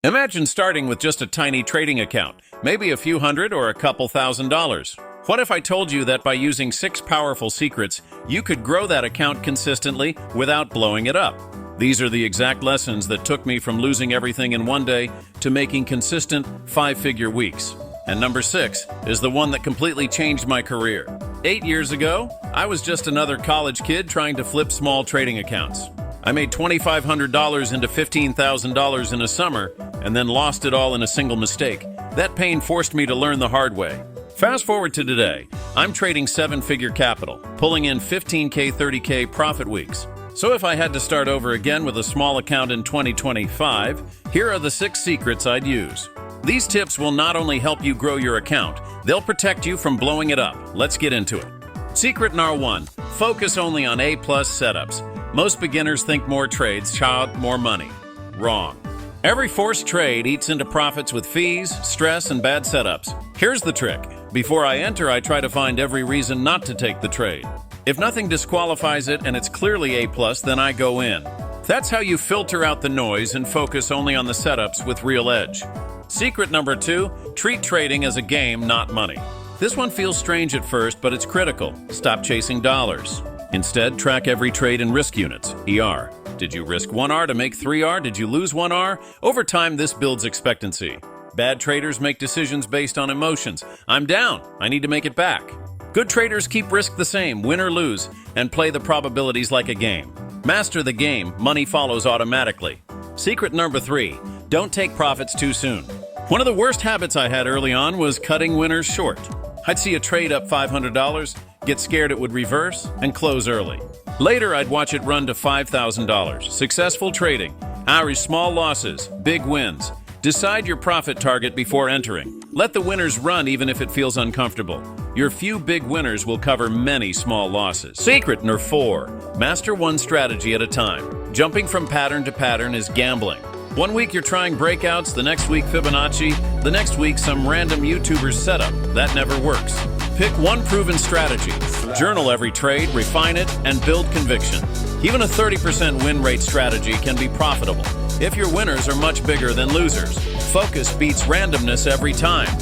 Imagine starting with just a tiny trading account, maybe a few hundred or a couple $1,000s. What if I told you that by using 6 powerful secrets, you could grow that account consistently without blowing it up? These are the exact lessons that took me from losing everything in one day to making consistent 5-figure weeks. And number 6 is the one that completely changed my career. 8 years ago, I was just another college kid trying to flip small trading accounts. I made $2,500 into $15,000 in a summer and then lost it all in a single mistake. That pain forced me to learn the hard way. Fast forward to today, I'm trading 7-figure capital, pulling in 15K, 30K profit weeks. So if I had to start over again with a small account in 2025, here are the 6 secrets I'd use. These tips will not only help you grow your account, they'll protect you from blowing it up. Let's get into it. Secret number 1, focus only on A+ setups. Most beginners think more trades, more money. Wrong. Every forced trade eats into profits with fees, stress, and bad setups. Here's the trick. Before I enter, I try to find every reason not to take the trade. If nothing disqualifies it and it's clearly A+, then I go in. That's how you filter out the noise and focus only on the setups with real edge. Secret number 2, treat trading as a game, not money. This one feels strange at first, but it's critical. Stop chasing dollars. Instead, track every trade in risk units, ER. Did you risk 1R to make 3R? Did you lose 1R? Over time, this builds expectancy. Bad traders make decisions based on emotions. I'm down. I need to make it back. Good traders keep risk the same, win or lose, and play the probabilities like a game. Master the game, money follows automatically. Secret number 3, don't take profits too soon. One of the worst habits I had early on was cutting winners short. I'd see a trade up $500, get scared it would reverse, and close early. Later, I'd watch it run to $5,000. Successful trading. Irish small losses, big wins. Decide your profit target before entering. Let the winners run even if it feels uncomfortable. Your few big winners will cover many small losses. Secret number 4, master one strategy at a time. Jumping from pattern to pattern is gambling. One week you're trying breakouts, the next week Fibonacci, the next week some random YouTuber's setup. That never works. Pick one proven strategy. Journal every trade, refine it, and build conviction. Even a 30% win rate strategy can be profitable if your winners are much bigger than losers. Focus beats randomness every time.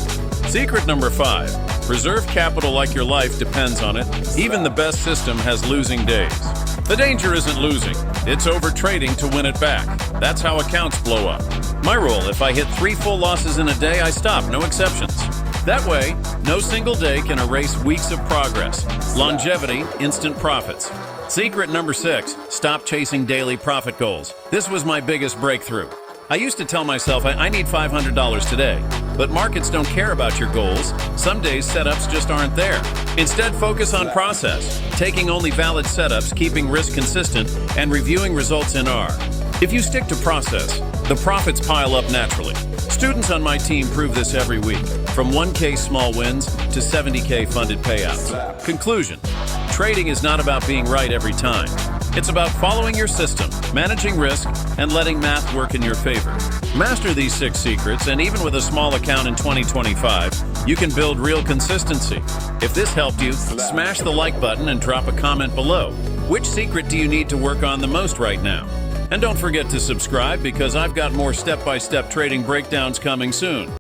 Secret number 5, preserve capital like your life depends on it. Even the best system has losing days. The danger isn't losing, it's over-trading to win it back. That's how accounts blow up. My rule, if I hit 3 full losses in a day, I stop, no exceptions. That way, no single day can erase weeks of progress. Longevity, instant profits. Secret number 6, stop chasing daily profit goals. This was my biggest breakthrough. I used to tell myself I need $500 today, but markets don't care about your goals. Some days setups just aren't there. Instead, focus on process, taking only valid setups, keeping risk consistent, and reviewing results in R. If you stick to process, the profits pile up naturally. Students on my team prove this every week, from 1K small wins to 70K funded payouts. Conclusion, trading is not about being right every time. It's about following your system, managing risk, and letting math work in your favor. Master these 6 secrets, and even with a small account in 2025, you can build real consistency. If this helped you, smash the like button and drop a comment below. Which secret do you need to work on the most right now? And don't forget to subscribe because I've got more step-by-step trading breakdowns coming soon.